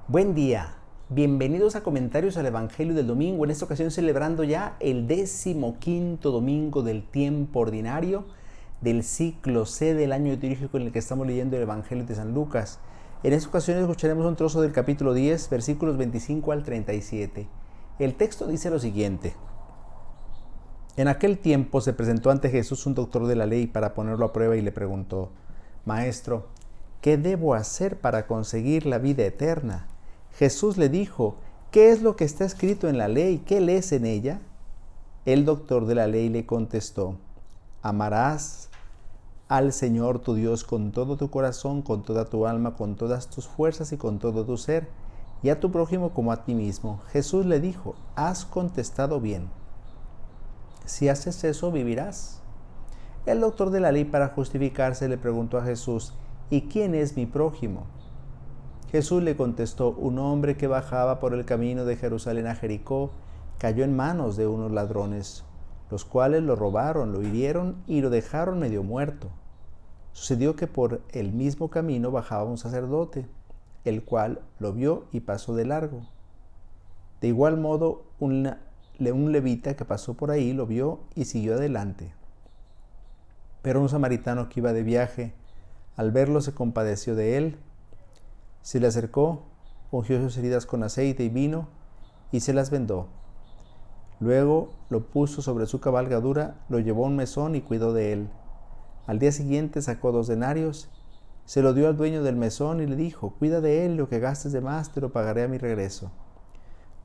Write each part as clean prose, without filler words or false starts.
Buen día, bienvenidos a Comentarios al Evangelio del Domingo, en esta ocasión celebrando ya el 15º domingo del tiempo ordinario del ciclo C del año litúrgico en el que estamos leyendo el Evangelio de San Lucas. En esta ocasión escucharemos un trozo del capítulo 10, versículos 25 al 37. El texto dice lo siguiente: En aquel tiempo se presentó ante Jesús un doctor de la ley para ponerlo a prueba y le preguntó: Maestro, ¿qué debo hacer para conseguir la vida eterna? Jesús le dijo: ¿Qué es lo que está escrito en la ley? ¿Qué lees en ella? El doctor de la ley le contestó: Amarás al Señor tu Dios con todo tu corazón, con toda tu alma, con todas tus fuerzas y con todo tu ser, y a tu prójimo como a ti mismo. Jesús le dijo: Has contestado bien. Si haces eso, vivirás. El doctor de la ley, para justificarse, le preguntó a Jesús: ¿Y quién es mi prójimo? Jesús le contestó: un hombre que bajaba por el camino de Jerusalén a Jericó cayó en manos de unos ladrones, los cuales lo robaron, lo hirieron y lo dejaron medio muerto. Sucedió que por el mismo camino bajaba un sacerdote, el cual lo vio y pasó de largo. De igual modo, un levita que pasó por ahí lo vio y siguió adelante. Pero un samaritano que iba de viaje, al verlo se compadeció de él, se le acercó, ungió sus heridas con aceite y vino y se las vendó. Luego lo puso sobre su cabalgadura, lo llevó a un mesón y cuidó de él. Al día siguiente sacó 2 denarios, se lo dio al dueño del mesón y le dijo: Cuida de él, lo que gastes de más te lo pagaré a mi regreso.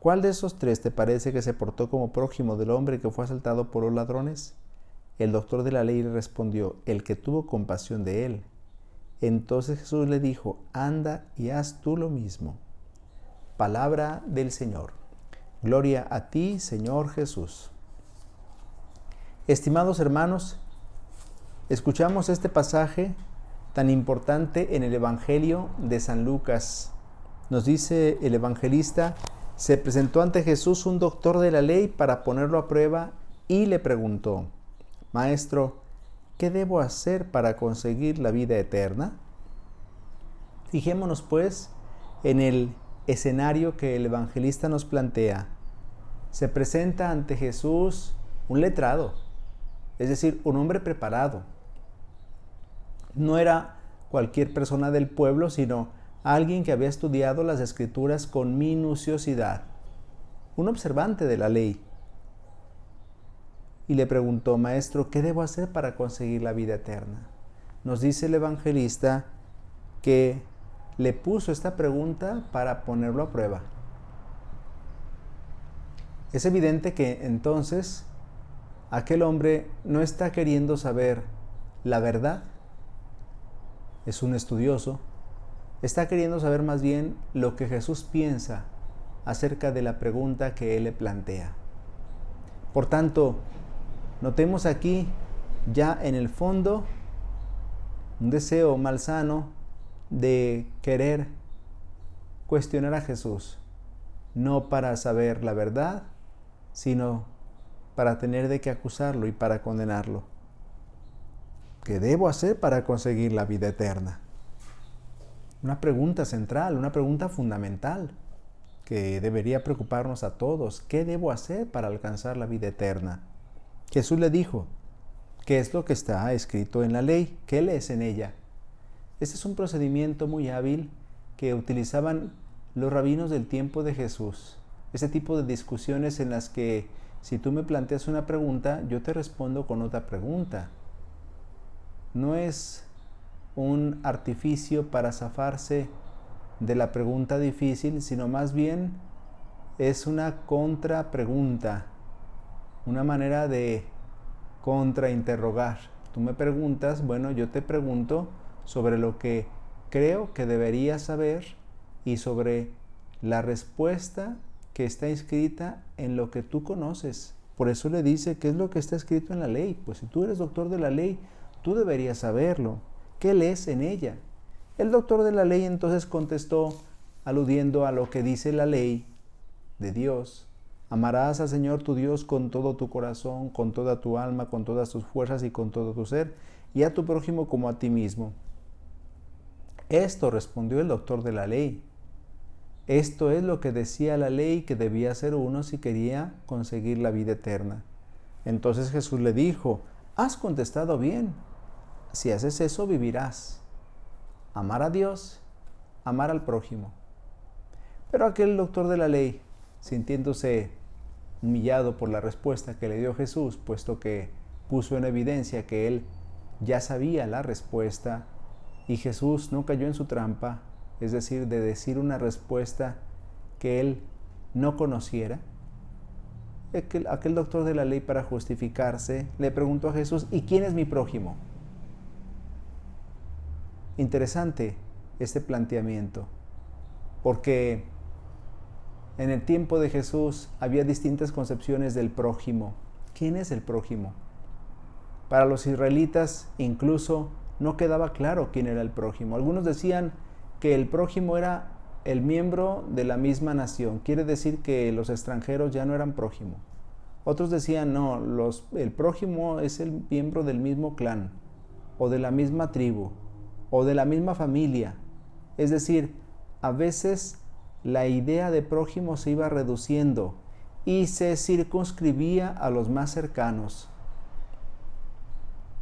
¿Cuál de esos 3 te parece que se portó como prójimo del hombre que fue asaltado por los ladrones? El doctor de la ley le respondió: el que tuvo compasión de él. Entonces Jesús le dijo: Anda y haz tú lo mismo. Palabra del Señor. Gloria a ti, Señor Jesús. Estimados hermanos, escuchamos este pasaje tan importante en el Evangelio de San Lucas. Nos dice el evangelista: se presentó ante Jesús un doctor de la ley para ponerlo a prueba y le preguntó: Maestro, ¿qué debo hacer para conseguir la vida eterna? Fijémonos pues en el escenario que el evangelista nos plantea. Se presenta ante Jesús un letrado, es decir, un hombre preparado. No era cualquier persona del pueblo, sino alguien que había estudiado las Escrituras con minuciosidad, un observante de la ley. Y le preguntó: Maestro, ¿qué debo hacer para conseguir la vida eterna? Nos dice el evangelista que le puso esta pregunta para ponerlo a prueba. Es evidente que entonces aquel hombre no está queriendo saber la verdad, es un estudioso, está queriendo saber más bien lo que Jesús piensa acerca de la pregunta que él le plantea. Por tanto, notemos aquí ya en el fondo un deseo malsano de querer cuestionar a Jesús, no para saber la verdad, sino para tener de qué acusarlo y para condenarlo. ¿Qué debo hacer para conseguir la vida eterna? Una pregunta central, una pregunta fundamental que debería preocuparnos a todos. ¿Qué debo hacer para alcanzar la vida eterna? Jesús le dijo: ¿qué es lo que está escrito en la ley? ¿Qué lees en ella? Este es un procedimiento muy hábil que utilizaban los rabinos del tiempo de Jesús. Ese tipo de discusiones en las que si tú me planteas una pregunta, yo te respondo con otra pregunta. No es un artificio para zafarse de la pregunta difícil, sino más bien es una contrapregunta, una manera de contrainterrogar. Tú me preguntas, bueno, yo te pregunto sobre lo que creo que deberías saber y sobre la respuesta que está inscrita en lo que tú conoces. Por eso le dice: ¿qué es lo que está escrito en la ley? Pues si tú eres doctor de la ley, tú deberías saberlo. ¿Qué lees en ella? El doctor de la ley entonces contestó, aludiendo a lo que dice la ley de Dios: amarás al Señor tu Dios con todo tu corazón, con toda tu alma, con todas tus fuerzas y con todo tu ser, y a tu prójimo como a ti mismo. Esto respondió el doctor de la ley. Esto es lo que decía la ley que debía hacer uno si quería conseguir la vida eterna. Entonces Jesús le dijo, has contestado bien. Si haces eso, vivirás. Amar a Dios, amar al prójimo. Pero aquel doctor de la ley, sintiéndose humillado por la respuesta que le dio Jesús, puesto que puso en evidencia que él ya sabía la respuesta y Jesús no cayó en su trampa, es decir, de decir una respuesta que él no conociera, aquel doctor de la ley, para justificarse, le preguntó a Jesús, ¿y quién es mi prójimo? Interesante este planteamiento, porque en el tiempo de Jesús había distintas concepciones del prójimo. ¿Quién es el prójimo? Para los israelitas incluso no quedaba claro quién era el prójimo. Algunos decían que el prójimo era el miembro de la misma nación. Quiere decir que los extranjeros ya no eran prójimo. Otros decían, no, el prójimo es el miembro del mismo clan, o de la misma tribu, o de la misma familia. Es decir, a veces la idea de prójimo se iba reduciendo y se circunscribía a los más cercanos.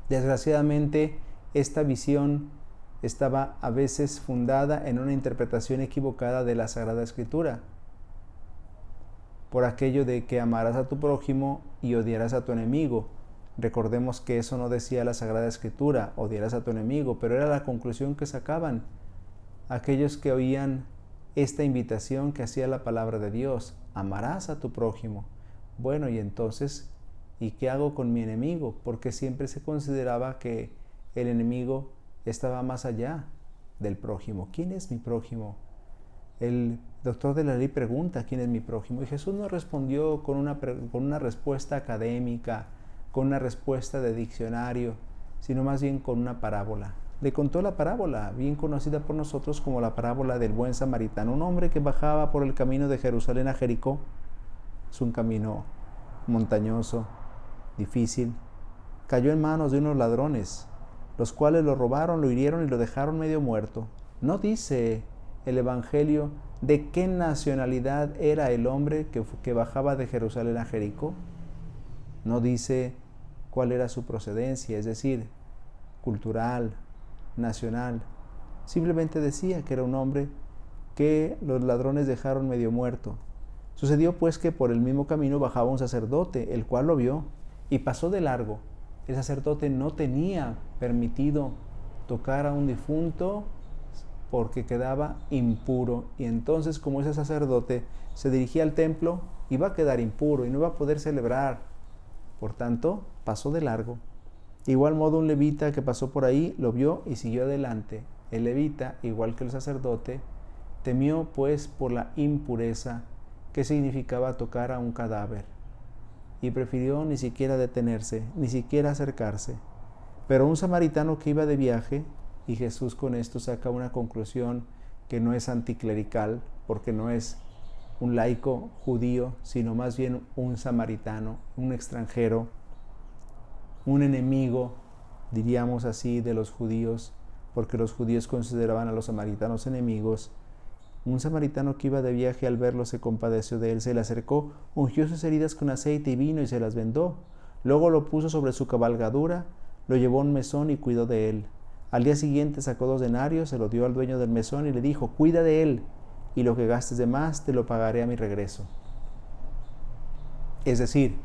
Desgraciadamente, esta visión estaba a veces fundada en una interpretación equivocada de la Sagrada Escritura, por aquello de que amarás a tu prójimo y odiarás a tu enemigo. Recordemos que eso no decía la Sagrada Escritura, odiarás a tu enemigo, pero era la conclusión que sacaban aquellos que oían esta invitación que hacía la palabra de Dios, amarás a tu prójimo. Bueno, y entonces, ¿y qué hago con mi enemigo? Porque siempre se consideraba que el enemigo estaba más allá del prójimo. ¿Quién es mi prójimo? El doctor de la ley pregunta, ¿quién es mi prójimo? Y Jesús no respondió con una respuesta académica, con una respuesta de diccionario, sino más bien con una parábola. Le contó la parábola, bien conocida por nosotros como la parábola del buen samaritano. Un hombre que bajaba por el camino de Jerusalén a Jericó. Es un camino montañoso, difícil. Cayó en manos de unos ladrones, los cuales lo robaron, lo hirieron y lo dejaron medio muerto. No dice el Evangelio de qué nacionalidad era el hombre que bajaba de Jerusalén a Jericó. No dice cuál era su procedencia, es decir, cultural, nacional. Simplemente decía que era un hombre que los ladrones dejaron medio muerto. Sucedió pues que por el mismo camino bajaba un sacerdote, el cual lo vio y pasó de largo. El sacerdote no tenía permitido tocar a un difunto porque quedaba impuro, y entonces, como ese sacerdote se dirigía al templo, iba a quedar impuro y no iba a poder celebrar. Por tanto, pasó de largo. De igual modo, un levita que pasó por ahí lo vio y siguió adelante. El levita, igual que el sacerdote, temió pues por la impureza que significaba tocar a un cadáver, y prefirió ni siquiera detenerse, ni siquiera acercarse. Pero un samaritano que iba de viaje, y Jesús con esto saca una conclusión que no es anticlerical, porque no es un laico judío, sino más bien un samaritano, un extranjero, un enemigo, diríamos así, de los judíos, porque los judíos consideraban a los samaritanos enemigos. Un samaritano que iba de viaje, al verlo se compadeció de él, se le acercó, ungió sus heridas con aceite y vino y se las vendó. Luego lo puso sobre su cabalgadura, lo llevó a un mesón y cuidó de él. Al día siguiente sacó 2 denarios, se lo dio al dueño del mesón y le dijo, cuida de él, y lo que gastes de más te lo pagaré a mi regreso. Es decir,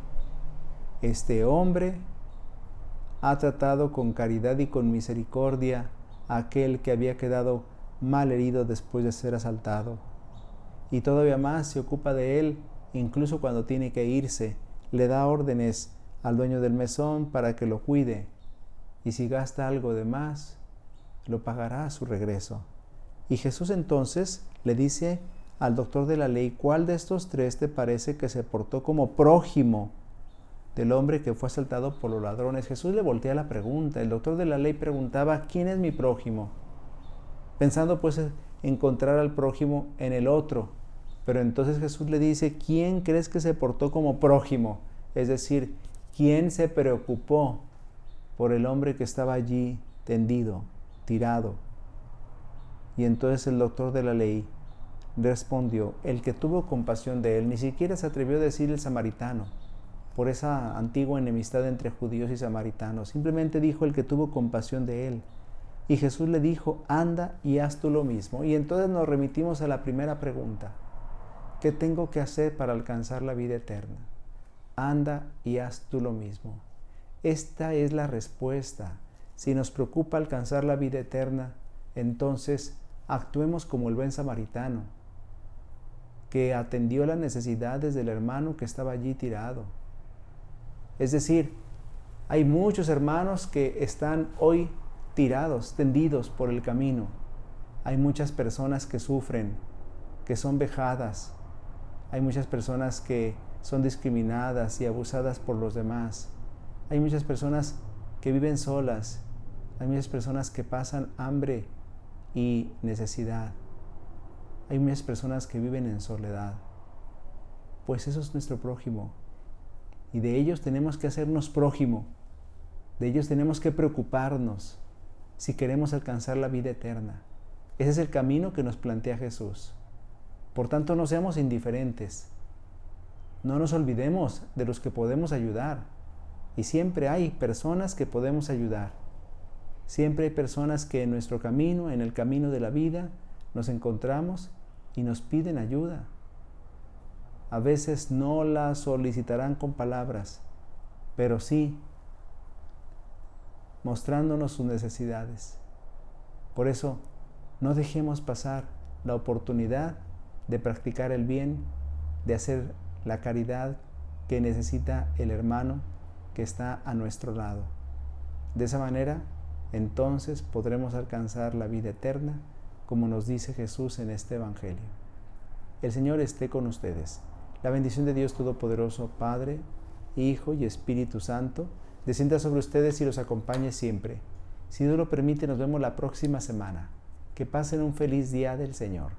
este hombre ha tratado con caridad y con misericordia a aquel que había quedado mal herido después de ser asaltado. Y todavía más se ocupa de él, incluso cuando tiene que irse. Le da órdenes al dueño del mesón para que lo cuide. Y si gasta algo de más, lo pagará a su regreso. Y Jesús entonces le dice al doctor de la ley, ¿cuál de estos 3 te parece que se portó como prójimo del hombre que fue asaltado por los ladrones? Jesús le voltea la pregunta. El doctor de la ley preguntaba, ¿quién es mi prójimo? Pensando pues encontrar al prójimo en el otro. Pero entonces Jesús le dice, ¿quién crees que se portó como prójimo? Es decir, ¿quién se preocupó por el hombre que estaba allí tendido, tirado? Y entonces el doctor de la ley respondió, el que tuvo compasión de él. Ni siquiera se atrevió a decir el samaritano, por esa antigua enemistad entre judíos y samaritanos. Simplemente dijo el que tuvo compasión de él. Y Jesús le dijo, anda y haz tú lo mismo. Y entonces nos remitimos a la primera pregunta. ¿Qué tengo que hacer para alcanzar la vida eterna? Anda y haz tú lo mismo. Esta es la respuesta. Si nos preocupa alcanzar la vida eterna, entonces actuemos como el buen samaritano, que atendió las necesidades del hermano que estaba allí tirado. Es decir, hay muchos hermanos que están hoy tirados, tendidos por el camino. Hay muchas personas que sufren, que son vejadas. Hay muchas personas que son discriminadas y abusadas por los demás. Hay muchas personas que viven solas. Hay muchas personas que pasan hambre y necesidad. Hay muchas personas que viven en soledad. Pues eso es nuestro prójimo. Y de ellos tenemos que hacernos prójimo. De ellos tenemos que preocuparnos si queremos alcanzar la vida eterna. Ese es el camino que nos plantea Jesús. Por tanto, no seamos indiferentes. No nos olvidemos de los que podemos ayudar. Y siempre hay personas que podemos ayudar. Siempre hay personas que en nuestro camino, en el camino de la vida, nos encontramos y nos piden ayuda. A veces no la solicitarán con palabras, pero sí mostrándonos sus necesidades. Por eso, no dejemos pasar la oportunidad de practicar el bien, de hacer la caridad que necesita el hermano que está a nuestro lado. De esa manera, entonces podremos alcanzar la vida eterna, como nos dice Jesús en este Evangelio. El Señor esté con ustedes. La bendición de Dios Todopoderoso, Padre, Hijo y Espíritu Santo, descienda sobre ustedes y los acompañe siempre. Si Dios lo permite, nos vemos la próxima semana. Que pasen un feliz día del Señor.